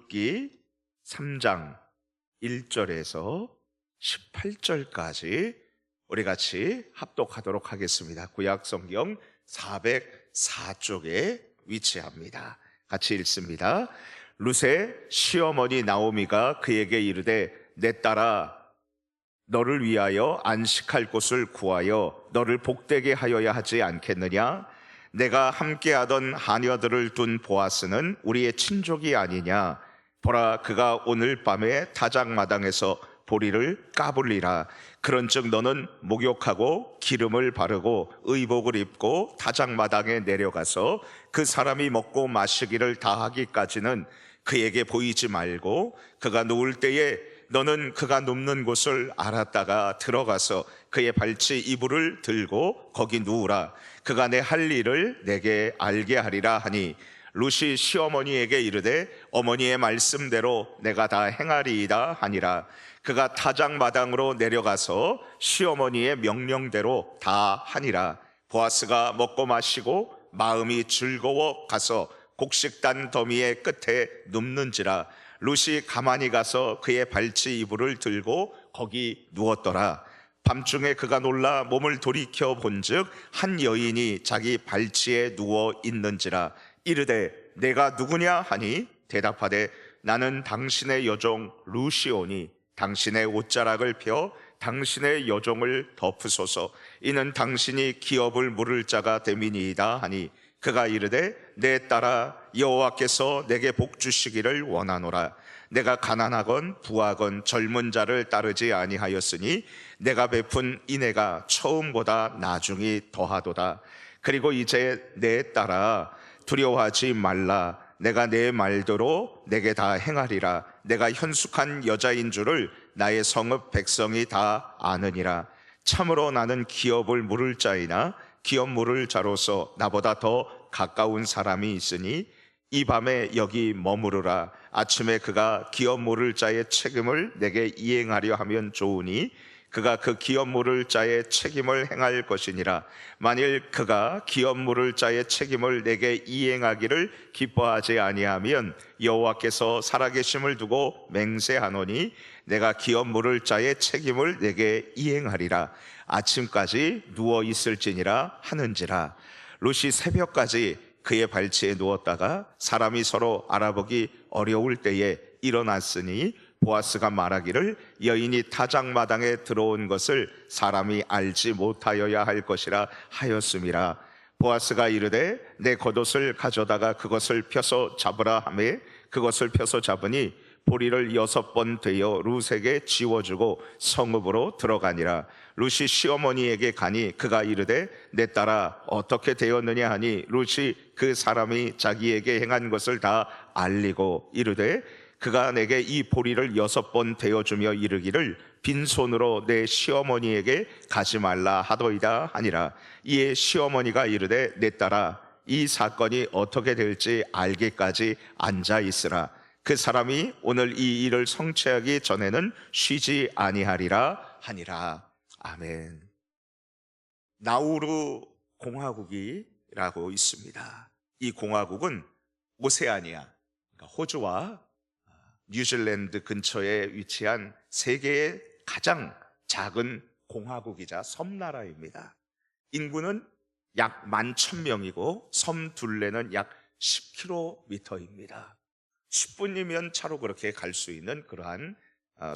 룻기 3장 1절에서 18절까지 우리 같이 합독하도록 하겠습니다. 구약 성경 404쪽에 위치합니다. 같이 읽습니다. 룻의 시어머니 나오미가 그에게 이르되 내 딸아 너를 위하여 안식할 곳을 구하여 너를 복되게 하여야 하지 않겠느냐? 내가 함께하던 하녀들을 둔 보아스는 우리의 친족이 아니냐? 보라, 그가 오늘 밤에 타작마당에서 보리를 까불리라. 그런즉 너는 목욕하고 기름을 바르고 의복을 입고 타작마당에 내려가서 그 사람이 먹고 마시기를 다 하기까지는 그에게 보이지 말고 그가 누울 때에 너는 그가 눕는 곳을 알았다가 들어가서 그의 발치 이불을 들고 거기 누우라. 그가 내 할 일을 내게 알게 하리라 하니 룻이 시어머니에게 이르되 어머니의 말씀대로 내가 다 행하리이다 하니라. 그가 타작마당으로 내려가서 시어머니의 명령대로 다 하니라. 보아스가 먹고 마시고 마음이 즐거워 가서 곡식단 더미의 끝에 눕는지라. 룻이 가만히 가서 그의 발치 이불을 들고 거기 누웠더라. 밤중에 그가 놀라 몸을 돌이켜 본즉 한 여인이 자기 발치에 누워 있는지라. 이르되 내가 누구냐 하니 대답하되 나는 당신의 여종 룻이오니 당신의 옷자락을 펴 당신의 여종을 덮으소서. 이는 당신이 기업을 물을 자가 됨이니이다 하니 그가 이르되 내 딸아 여호와께서 내게 복 주시기를 원하노라. 내가 가난하건 부하건 젊은 자를 따르지 아니하였으니 내가 베푼 인애가 처음보다 나중이 더하도다. 그리고 이제 내 딸아 두려워하지 말라. 내가 내 말대로 내게 다 행하리라. 내가 현숙한 여자인 줄을 나의 성읍 백성이 다 아느니라. 참으로 나는 기업을 물을 자이나 기업 물을 자로서 나보다 더 가까운 사람이 있으니 이 밤에 여기 머무르라. 아침에 그가 기업 물을 자의 책임을 내게 이행하려 하면 좋으니 그가 그 기업 물을 자의 책임을 행할 것이니라. 만일 그가 기업 물을 자의 책임을 내게 이행하기를 기뻐하지 아니하면 여호와께서 살아계심을 두고 맹세하노니 내가 기업 물을 자의 책임을 내게 이행하리라. 아침까지 누워 있을지니라 하는지라. 룻이 새벽까지 그의 발치에 누웠다가 사람이 서로 알아보기 어려울 때에 일어났으니 보아스가 말하기를 여인이 타작마당에 들어온 것을 사람이 알지 못하여야 할 것이라 하였음이라. 보아스가 이르되 내 겉옷을 가져다가 그것을 펴서 잡으라 하매 그것을 펴서 잡으니 보리를 6번 되어 룻에게 지워주고 성읍으로 들어가니라. 룻이 시어머니에게 가니 그가 이르되 내 딸아 어떻게 되었느냐 하니 룻이 그 사람이 자기에게 행한 것을 다 알리고 이르되 그가 내게 이 보리를 6번 되어주며 이르기를 빈손으로 내 시어머니에게 가지 말라 하더이다 하니라. 이에 시어머니가 이르되 내 딸아 이 사건이 어떻게 될지 알기까지 앉아 있으라. 그 사람이 오늘 이 일을 성취하기 전에는 쉬지 아니하리라 하니라. 아멘. 나우루 공화국이라고 있습니다. 이 공화국은 오세아니아, 그러니까 호주와 뉴질랜드 근처에 위치한 세계의 가장 작은 공화국이자 섬나라입니다. 인구는 약 11,000명이고 섬 둘레는 약 10km입니다. 10분이면 차로 그렇게 갈 수 있는 그러한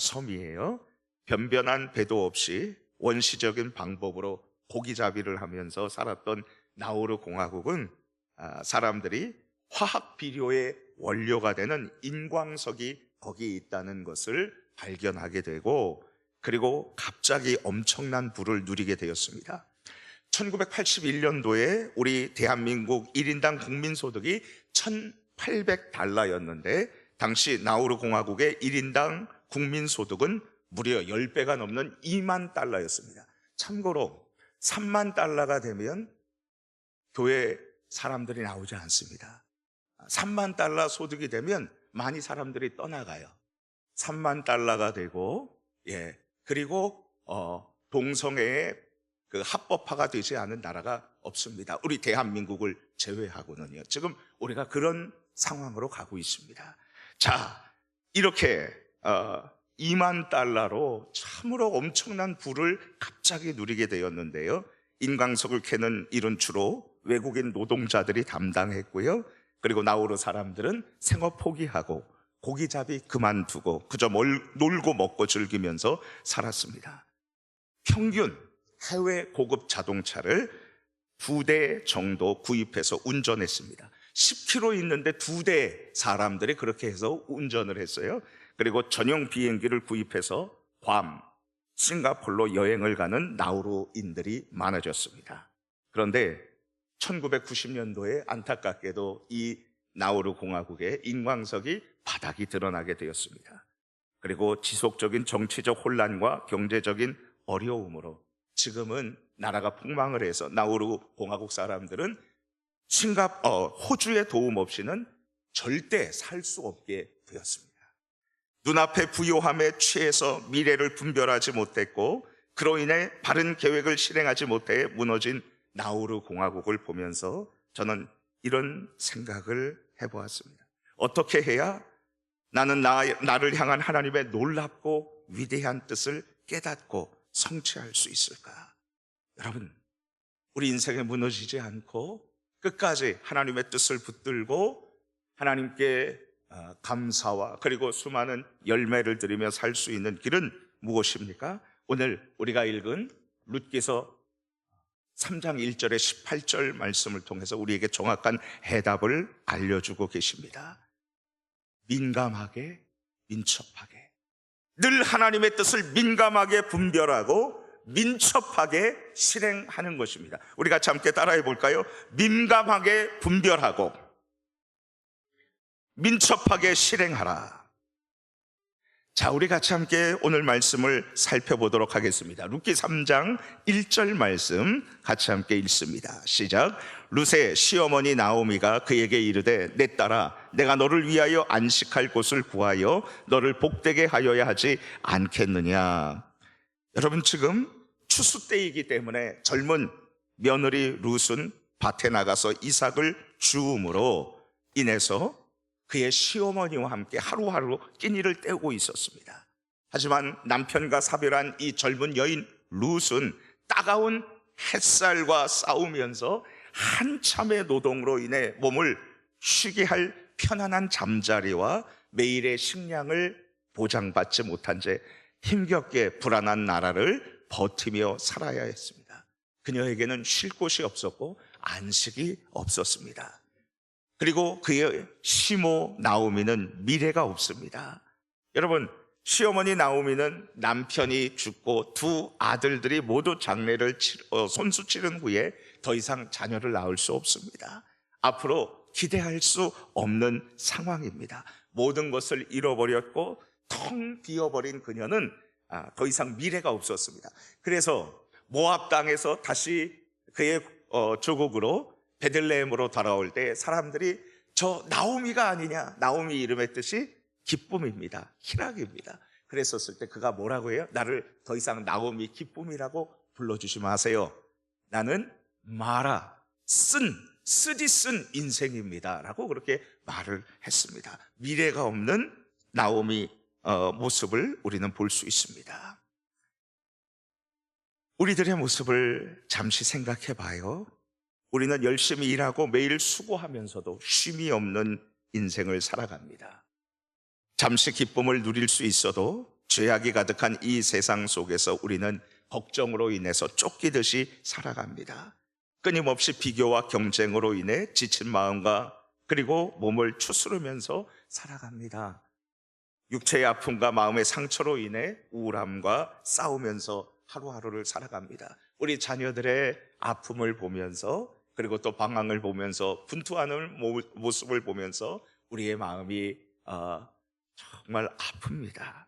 섬이에요. 변변한 배도 없이 원시적인 방법으로 고기잡이를 하면서 살았던 나우루 공화국은 사람들이 화학 비료의 원료가 되는 인광석이 거기 있다는 것을 발견하게 되고 그리고 갑자기 엄청난 부를 누리게 되었습니다. 1981년도에 우리 대한민국 1인당 국민소득이 1,800달러였는데 당시 나우루 공화국의 1인당 국민소득은 무려 10배가 넘는 2만 달러였습니다. 참고로 3만 달러가 되면 교회 사람들이 나오지 않습니다. 3만 달러 소득이 되면 많이 사람들이 떠나가요. 3만 달러가 되고 그리고 동성애의 그 합법화가 되지 않은 나라가 없습니다. 우리 대한민국을 제외하고는요. 지금 우리가 그런 상황으로 가고 있습니다. 자, 이렇게 2만 달러로 참으로 엄청난 부를 갑자기 누리게 되었는데요. 인광석을 캐는 일은 주로 외국인 노동자들이 담당했고요. 그리고 나우루 사람들은 생업 포기하고 고기잡이 그만두고 그저 놀고 먹고 즐기면서 살았습니다. 평균 해외 고급 자동차를 2대 정도 구입해서 운전했습니다. 10km 있는데 2대 사람들이 그렇게 해서 운전을 했어요. 그리고 전용 비행기를 구입해서 괌, 싱가포르로 여행을 가는 나우루인들이 많아졌습니다. 그런데 1990년도에 안타깝게도 이 나우루 공화국의 인광석이 바닥이 드러나게 되었습니다. 그리고 지속적인 정치적 혼란과 경제적인 어려움으로 지금은 나라가 폭망을 해서 나우루 공화국 사람들은 호주의 도움 없이는 절대 살 수 없게 되었습니다. 눈앞의 부요함에 취해서 미래를 분별하지 못했고 그로 인해 바른 계획을 실행하지 못해 무너진 나우루 공화국을 보면서 저는 이런 생각을 해보았습니다. 어떻게 해야 나는 나를 향한 하나님의 놀랍고 위대한 뜻을 깨닫고 성취할 수 있을까? 여러분, 우리 인생에 무너지지 않고 끝까지 하나님의 뜻을 붙들고 하나님께 감사와 그리고 수많은 열매를 드리며 살 수 있는 길은 무엇입니까? 오늘 우리가 읽은 룻기서 3장 1절에 18절 말씀을 통해서 우리에게 정확한 해답을 알려주고 계십니다. 민감하게, 민첩하게, 늘 하나님의 뜻을 민감하게 분별하고 민첩하게 실행하는 것입니다. 우리 같이 함께 따라해 볼까요? 민감하게 분별하고 민첩하게 실행하라. 자, 우리 같이 함께 오늘 말씀을 살펴보도록 하겠습니다. 룻기 3장 1절 말씀 같이 함께 읽습니다. 시작. 룻의 시어머니 나오미가 그에게 이르되 내 딸아 내가 너를 위하여 안식할 곳을 구하여 너를 복되게 하여야 하지 않겠느냐. 여러분, 지금 추수 때이기 때문에 젊은 며느리 룻은 밭에 나가서 이삭을 주움으로 인해서 그의 시어머니와 함께 하루하루 끼니를 때우고 있었습니다. 하지만 남편과 사별한 이 젊은 여인 룻은 따가운 햇살과 싸우면서 한참의 노동으로 인해 몸을 쉬게 할 편안한 잠자리와 매일의 식량을 보장받지 못한 채 힘겹게 불안한 나라를 버티며 살아야 했습니다. 그녀에게는 쉴 곳이 없었고 안식이 없었습니다. 그리고 그의 시모 나오미는 미래가 없습니다. 여러분, 시어머니 나오미는 남편이 죽고 두 아들들이 모두 장례를 손수 치른 후에 더 이상 자녀를 낳을 수 없습니다. 앞으로 기대할 수 없는 상황입니다. 모든 것을 잃어버렸고 텅 비어버린 그녀는 더 이상 미래가 없었습니다. 그래서 모압 땅에서 다시 그의 조국으로 베들레헴으로 돌아올 때 사람들이 저 나오미가 아니냐, 나오미 이름의 뜻이 기쁨입니다, 희락입니다. 그랬었을 때 그가 뭐라고 해요? 나를 더 이상 나오미 기쁨이라고 불러주지 마세요. 나는 쓰디 쓴 인생입니다 라고 그렇게 말을 했습니다. 미래가 없는 나오미 모습을 우리는 볼 수 있습니다. 우리들의 모습을 잠시 생각해 봐요. 우리는 열심히 일하고 매일 수고하면서도 쉼이 없는 인생을 살아갑니다. 잠시 기쁨을 누릴 수 있어도 죄악이 가득한 이 세상 속에서 우리는 걱정으로 인해서 쫓기듯이 살아갑니다. 끊임없이 비교와 경쟁으로 인해 지친 마음과 그리고 몸을 추스르면서 살아갑니다. 육체의 아픔과 마음의 상처로 인해 우울함과 싸우면서 하루하루를 살아갑니다. 우리 자녀들의 아픔을 보면서 그리고 또 방황을 보면서 분투하는 모습을 보면서 우리의 마음이 정말 아픕니다.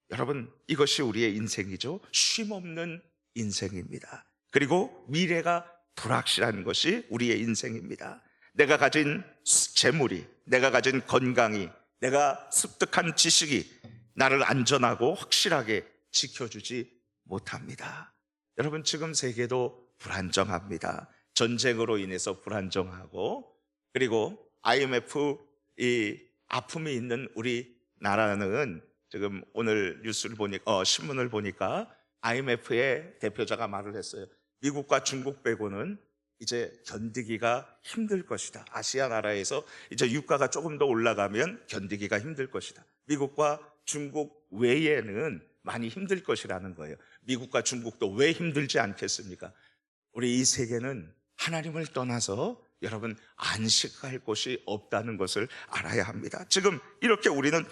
여러분, 이것이 우리의 인생이죠. 쉼없는 인생입니다. 그리고 미래가 불확실한 것이 우리의 인생입니다. 내가 가진 재물이, 내가 가진 건강이, 내가 습득한 지식이 나를 안전하고 확실하게 지켜주지 못합니다. 여러분, 지금 세계도 불안정합니다. 전쟁으로 인해서 불안정하고 그리고 IMF 이 아픔이 있는 우리 나라는 지금 오늘 뉴스를 보니까 신문을 보니까 IMF의 대표자가 말을 했어요. 미국과 중국 빼고는 이제 견디기가 힘들 것이다. 아시아 나라에서 이제 유가가 조금 더 올라가면 견디기가 힘들 것이다. 미국과 중국 외에는 많이 힘들 것이라는 거예요. 미국과 중국도 왜 힘들지 않겠습니까? 우리 이 세계는 하나님을 떠나서 여러분 안식할 곳이 없다는 것을 알아야 합니다. 지금 이렇게 우리는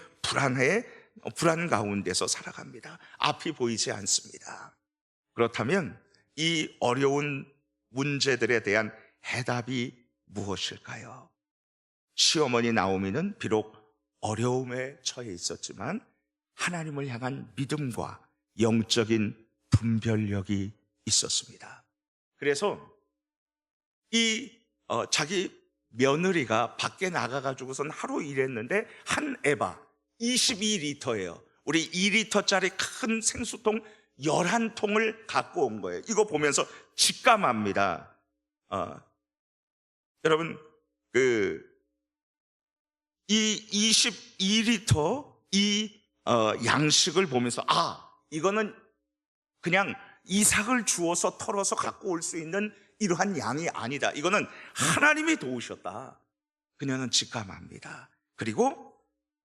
불안 가운데서 살아갑니다. 앞이 보이지 않습니다. 그렇다면 이 어려운 문제들에 대한 해답이 무엇일까요? 시어머니 나오미는 비록 어려움에 처해 있었지만 하나님을 향한 믿음과 영적인 분별력이 있었습니다. 그래서 자기 며느리가 밖에 나가가지고선 하루 일했는데 한 에바 22리터예요. 우리 2리터짜리 큰 생수통 11통을 갖고 온 거예요. 이거 보면서 직감합니다. 여러분, 이 22리터 양식을 보면서 이거는 그냥 이삭을 주어서 털어서 갖고 올 수 있는 이러한 양이 아니다. 이거는 하나님이 도우셨다. 그녀는 직감합니다. 그리고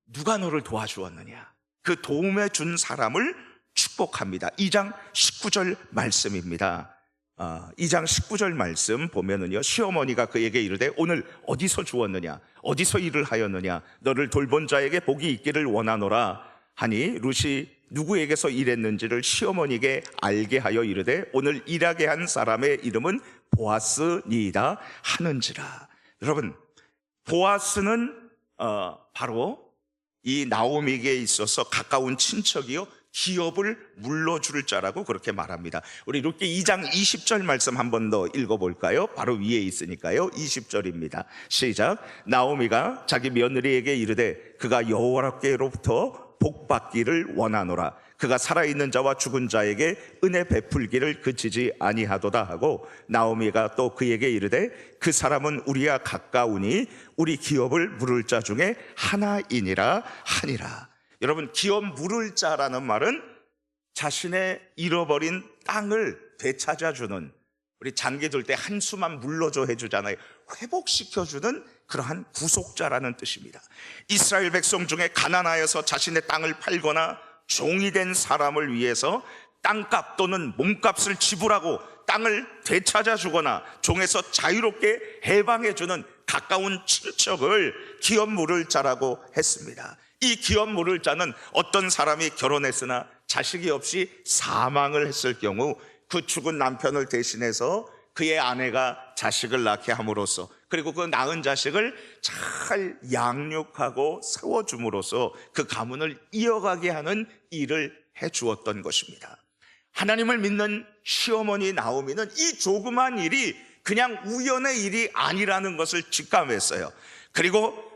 누가 너를 도와주었느냐? 그 도움해 준 사람을 축복합니다. 2장 19절 말씀입니다. 2장 19절 말씀 보면은요, 시어머니가 그에게 이르되 오늘 어디서 주었느냐? 어디서 일을 하였느냐? 너를 돌본 자에게 복이 있기를 원하노라 하니 룻이 누구에게서 일했는지를 시어머니에게 알게 하여 이르되 오늘 일하게 한 사람의 이름은 보아스니이다 하는지라. 여러분, 보아스는 바로 이 나오미에게 있어서 가까운 친척이요 기업을 물러줄 자라고 그렇게 말합니다. 우리 룻기 2장 20절 말씀 한 번 더 읽어볼까요? 바로 위에 있으니까요. 20절입니다. 시작. 나오미가 자기 며느리에게 이르되 그가 여호와께로부터 복 받기를 원하노라. 그가 살아있는 자와 죽은 자에게 은혜 베풀기를 그치지 아니하도다 하고 나오미가 또 그에게 이르되 그 사람은 우리와 가까우니 우리 기업을 물을 자 중에 하나이니라 하니라. 여러분, 기업 물을 자라는 말은 자신의 잃어버린 땅을 되찾아주는, 우리 장기 둘 때 한수만 물러줘 해주잖아요. 회복시켜주는 그러한 구속자라는 뜻입니다. 이스라엘 백성 중에 가난하여서 자신의 땅을 팔거나 종이 된 사람을 위해서 땅값 또는 몸값을 지불하고 땅을 되찾아주거나 종에서 자유롭게 해방해주는 가까운 친척을 기업 물을 자라고 했습니다. 이 기업 물을 자는 어떤 사람이 결혼했으나 자식이 없이 사망을 했을 경우 그 죽은 남편을 대신해서 그의 아내가 자식을 낳게 함으로써, 그리고 그 낳은 자식을 잘 양육하고 세워줌으로써 그 가문을 이어가게 하는 일을 해주었던 것입니다. 하나님을 믿는 시어머니 나오미는 이 조그만 일이 그냥 우연의 일이 아니라는 것을 직감했어요. 그리고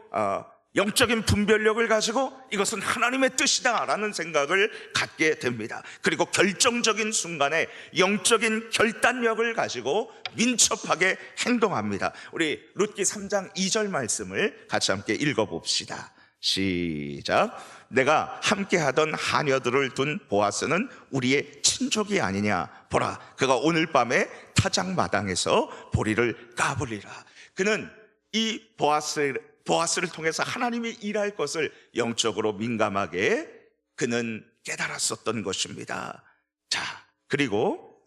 영적인 분별력을 가지고 이것은 하나님의 뜻이다라는 생각을 갖게 됩니다. 그리고 결정적인 순간에 영적인 결단력을 가지고 민첩하게 행동합니다. 우리 룻기 3장 2절 말씀을 같이 함께 읽어봅시다. 시작. 내가 함께하던 하녀들을 둔 보아스는 우리의 친족이 아니냐. 보라, 그가 오늘 밤에 타작마당에서 보리를 까불리라. 그는 이 보아스를 통해서 하나님이 일할 것을 영적으로 민감하게 그는 깨달았었던 것입니다. 자, 그리고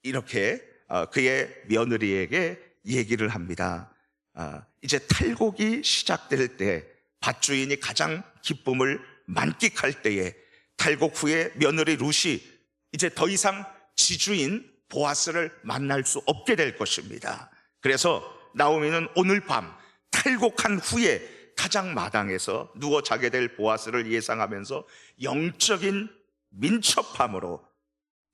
이렇게 그의 며느리에게 얘기를 합니다. 이제 탈곡이 시작될 때, 밭주인이 가장 기쁨을 만끽할 때에 탈곡 후에 며느리 룻이 이제 더 이상 지주인 보아스를 만날 수 없게 될 것입니다. 그래서 나오미는 오늘 밤 탈곡한 후에 타작마당에서 누워 자게 될 보아스를 예상하면서 영적인 민첩함으로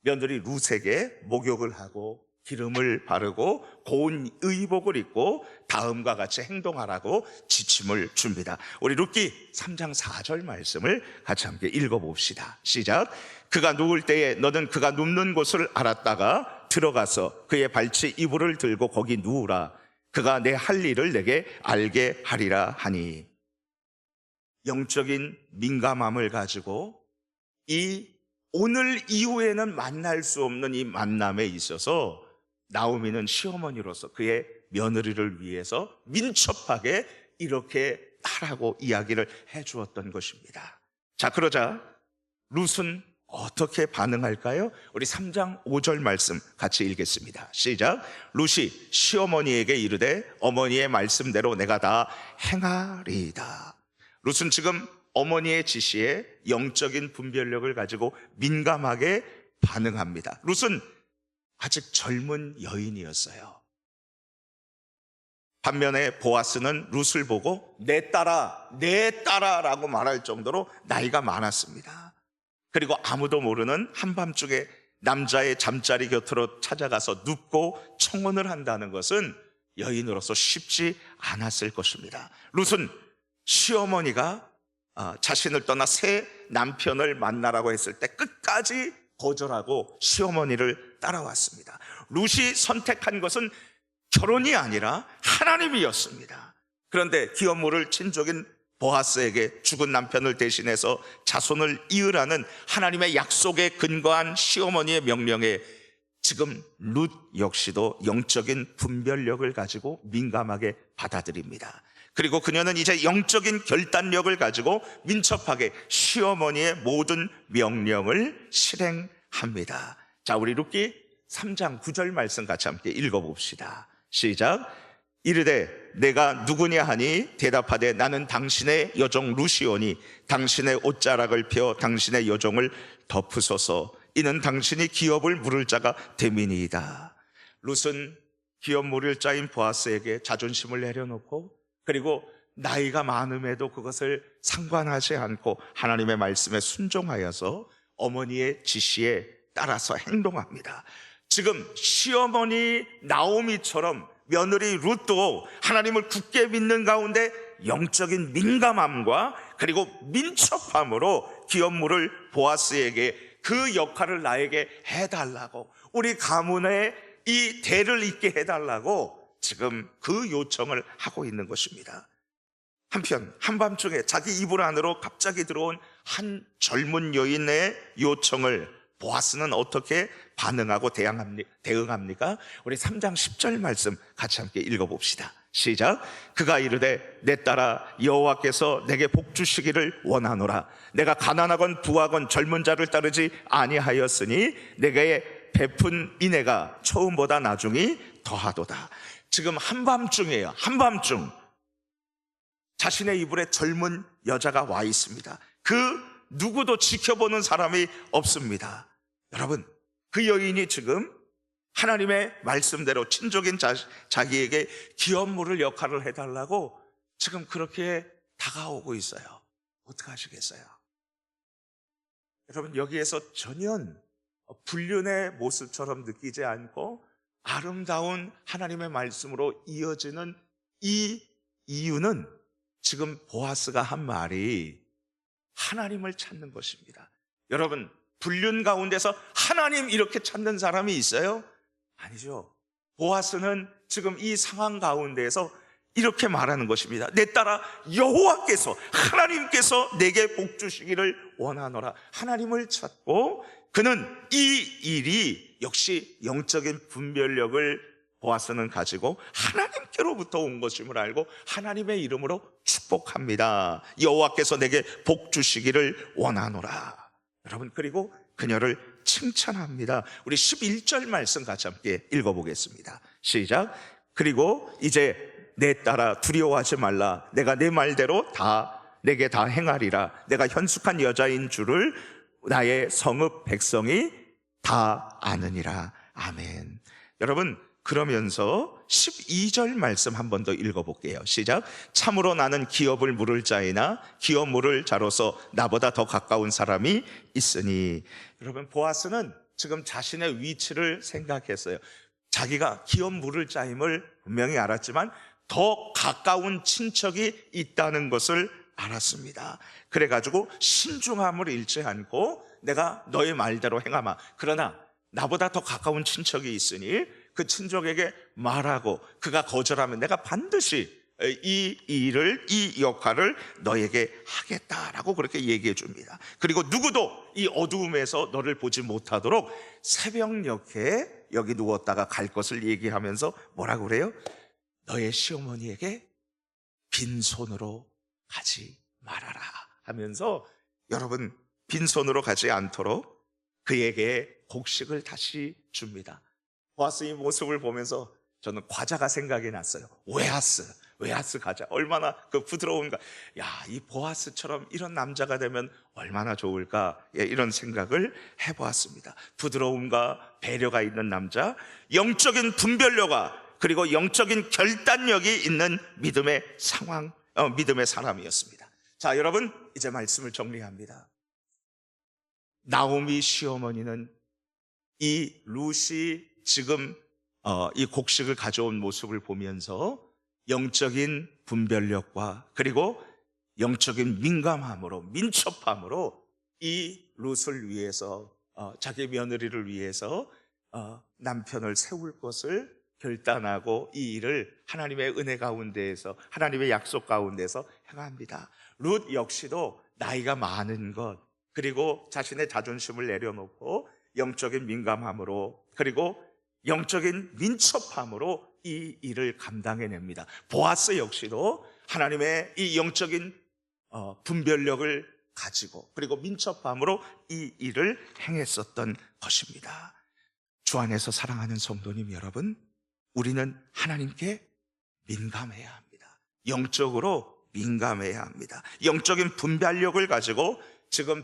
며느리 룻에게 목욕을 하고 기름을 바르고 고운 의복을 입고 다음과 같이 행동하라고 지침을 줍니다. 우리 룻기 3장 4절 말씀을 같이 함께 읽어봅시다. 시작. 그가 누울 때에 너는 그가 눕는 곳을 알았다가 들어가서 그의 발치 이불을 들고 거기 누우라. 그가 내 할 일을 내게 알게 하리라 하니. 영적인 민감함을 가지고 이 오늘 이후에는 만날 수 없는 이 만남에 있어서 나오미는 시어머니로서 그의 며느리를 위해서 민첩하게 이렇게 하라고 이야기를 해주었던 것입니다. 자, 그러자 룻은 어떻게 반응할까요? 우리 3장 5절 말씀 같이 읽겠습니다. 시작. 룻이 시어머니에게 이르되 어머니의 말씀대로 내가 다 행하리이다. 룻은 지금 어머니의 지시에 영적인 분별력을 가지고 민감하게 반응합니다. 룻은 아직 젊은 여인이었어요. 반면에 보아스는 룻을 보고 내 딸아라고 말할 정도로 나이가 많았습니다. 그리고 아무도 모르는 한밤중에 남자의 잠자리 곁으로 찾아가서 눕고 청혼을 한다는 것은 여인으로서 쉽지 않았을 것입니다. 룻은 시어머니가 자신을 떠나 새 남편을 만나라고 했을 때 끝까지 거절하고 시어머니를 따라왔습니다. 룻이 선택한 것은 결혼이 아니라 하나님이었습니다. 그런데 기업물을 친족인 보아스에게 죽은 남편을 대신해서 자손을 이으라는 하나님의 약속에 근거한 시어머니의 명령에 지금 룻 역시도 영적인 분별력을 가지고 민감하게 받아들입니다. 그리고 그녀는 이제 영적인 결단력을 가지고 민첩하게 시어머니의 모든 명령을 실행합니다. 자, 우리 룻기 3장 9절 말씀 같이 함께 읽어봅시다. 시작. 이르되 내가 누구냐 하니 대답하되 나는 당신의 여종 룻이오니 당신의 옷자락을 펴 당신의 여종을 덮으소서. 이는 당신이 기업을 물을 자가 됨이니이다. 룻은 기업 물을 자인 보아스에게 자존심을 내려놓고 그리고 나이가 많음에도 그것을 상관하지 않고 하나님의 말씀에 순종하여서 어머니의 지시에 따라서 행동합니다. 지금 시어머니 나오미처럼 며느리 룻도 하나님을 굳게 믿는 가운데 영적인 민감함과 그리고 민첩함으로 기업물을 보아스에게 그 역할을 나에게 해달라고, 우리 가문에 이 대를 잇게 해달라고 지금 그 요청을 하고 있는 것입니다. 한편 한밤중에 자기 이불 안으로 갑자기 들어온 한 젊은 여인의 요청을 보아스는 어떻게 반응하고 대응합니까? 우리 3장 10절 말씀 같이 함께 읽어봅시다. 시작. 그가 이르되 내 딸아 여호와께서 내게 복 주시기를 원하노라. 내가 가난하건 부하건 젊은 자를 따르지 아니하였으니 내게 베푼 인애가 처음보다 나중이 더하도다. 지금 한밤중이에요. 한밤중 자신의 이불에 젊은 여자가 와 있습니다. 그 누구도 지켜보는 사람이 없습니다. 여러분, 그 여인이 지금 하나님의 말씀대로 친족인 자기에게 기업물을 역할을 해달라고 지금 그렇게 다가오고 있어요. 어떡하시겠어요? 여러분, 여기에서 전혀 불륜의 모습처럼 느끼지 않고 아름다운 하나님의 말씀으로 이어지는 이 이유는 지금 보아스가 한 말이 하나님을 찾는 것입니다. 여러분, 불륜 가운데서 하나님 이렇게 찾는 사람이 있어요? 아니죠. 보아스는 지금 이 상황 가운데에서 이렇게 말하는 것입니다. 내 딸아 여호와께서 하나님께서 내게 복 주시기를 원하노라. 하나님을 찾고 그는 이 일이 역시 영적인 분별력을 보아스는 가지고 하나님께로부터 온 것임을 알고 하나님의 이름으로 축복합니다. 여호와께서 내게 복 주시기를 원하노라. 여러분, 그리고 그녀를 칭찬합니다. 우리 11절 말씀 같이 함께 읽어보겠습니다. 시작. 그리고 이제 내 딸아 두려워하지 말라. 내가 내 말대로 내게 다 행하리라. 내가 현숙한 여자인 줄을 나의 성읍 백성이 다 아느니라. 아멘. 여러분, 그러면서 12절 말씀 한 번 더 읽어볼게요. 시작. 참으로 나는 기업을 물을 자이나 기업 물을 자로서 나보다 더 가까운 사람이 있으니. 여러분, 보아스는 지금 자신의 위치를 생각했어요. 자기가 기업 물을 자임을 분명히 알았지만 더 가까운 친척이 있다는 것을 알았습니다. 그래가지고 신중함을 잃지 않고 내가 너의 말대로 행하마. 그러나 나보다 더 가까운 친척이 있으니 그 친족에게 말하고 그가 거절하면 내가 반드시 이 일을, 이 역할을 너에게 하겠다라고 그렇게 얘기해 줍니다. 그리고 누구도 이 어두움에서 너를 보지 못하도록 새벽녘에 여기 누웠다가 갈 것을 얘기하면서 뭐라고 그래요? 너의 시어머니에게 빈손으로 가지 말아라 하면서 여러분 빈손으로 가지 않도록 그에게 곡식을 다시 줍니다. 보아스 이 모습을 보면서 저는 과자가 생각이 났어요. 오아스 과자 얼마나 그 부드러운가. 야, 이 보아스처럼 이런 남자가 되면 얼마나 좋을까. 예, 이런 생각을 해보았습니다. 부드러움과 배려가 있는 남자, 영적인 분별력과 그리고 영적인 결단력이 있는 믿음의 사람이었습니다. 자, 여러분 이제 말씀을 정리합니다. 나오미 시어머니는 이 룻이 지금 이 곡식을 가져온 모습을 보면서 영적인 분별력과 그리고 영적인 민감함으로, 민첩함으로 이 룻을 위해서, 자기 며느리를 위해서 남편을 세울 것을 결단하고 이 일을 하나님의 은혜 가운데에서, 하나님의 약속 가운데서 행합니다. 룻 역시도 나이가 많은 것, 그리고 자신의 자존심을 내려놓고 영적인 민감함으로 그리고 영적인 민첩함으로 이 일을 감당해냅니다. 보아스 역시도 하나님의 이 영적인 분별력을 가지고 그리고 민첩함으로 이 일을 행했었던 것입니다. 주 안에서 사랑하는 성도님 여러분, 우리는 하나님께 민감해야 합니다. 영적으로 민감해야 합니다. 영적인 분별력을 가지고 지금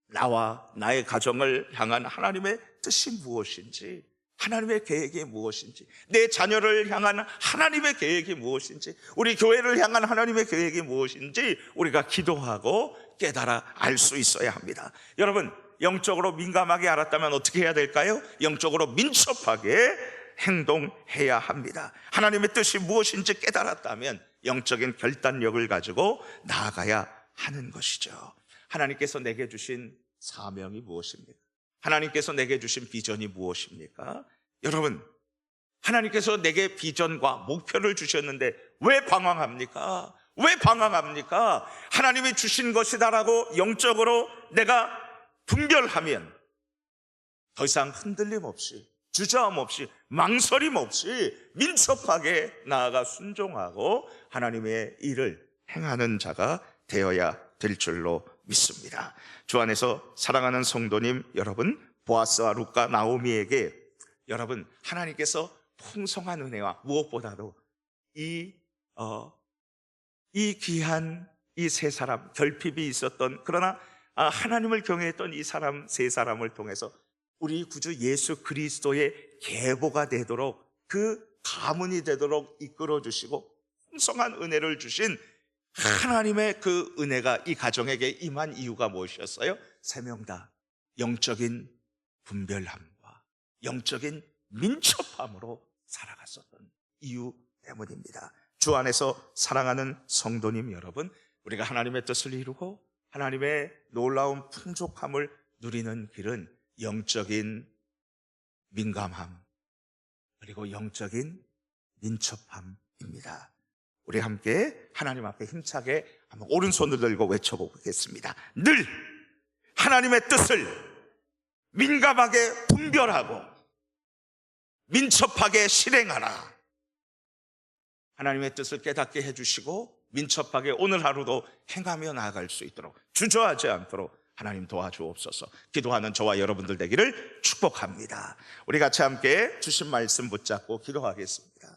나와 나의 가정을 향한 하나님의 뜻이 무엇인지, 하나님의 계획이 무엇인지, 내 자녀를 향한 하나님의 계획이 무엇인지, 우리 교회를 향한 하나님의 계획이 무엇인지 우리가 기도하고 깨달아 알 수 있어야 합니다. 여러분, 영적으로 민감하게 알았다면 어떻게 해야 될까요? 영적으로 민첩하게 행동해야 합니다. 하나님의 뜻이 무엇인지 깨달았다면 영적인 결단력을 가지고 나아가야 하는 것이죠. 하나님께서 내게 주신 사명이 무엇입니까? 하나님께서 내게 주신 비전이 무엇입니까? 여러분, 하나님께서 내게 비전과 목표를 주셨는데 왜 방황합니까? 왜 방황합니까? 하나님이 주신 것이다라고 영적으로 내가 분별하면 더 이상 흔들림 없이, 주저함 없이, 망설임 없이 민첩하게 나아가 순종하고 하나님의 일을 행하는 자가 되어야 될 줄로 믿습니다. 주 안에서 사랑하는 성도님 여러분, 보아스와 룻과 나오미에게 여러분 하나님께서 풍성한 은혜와 무엇보다도 이 귀한 이 세 사람, 결핍이 있었던 그러나 하나님을 경외했던 이 사람 세 사람을 통해서 우리 구주 예수 그리스도의 계보가 되도록, 그 가문이 되도록 이끌어 주시고 풍성한 은혜를 주신 하나님의 그 은혜가 이 가정에게 임한 이유가 무엇이었어요? 세 명 다 영적인 분별함과 영적인 민첩함으로 살아갔었던 이유 때문입니다. 주 안에서 사랑하는 성도님 여러분, 우리가 하나님의 뜻을 이루고 하나님의 놀라운 풍족함을 누리는 길은 영적인 민감함 그리고 영적인 민첩함입니다. 우리 함께 하나님 앞에 힘차게 한번 오른손을 들고 외쳐보겠습니다. 늘 하나님의 뜻을 민감하게 분별하고 민첩하게 실행하라. 하나님의 뜻을 깨닫게 해주시고 민첩하게 오늘 하루도 행하며 나아갈 수 있도록, 주저하지 않도록 하나님 도와주옵소서. 기도하는 저와 여러분들 되기를 축복합니다. 우리 같이 함께 주신 말씀 붙잡고 기도하겠습니다.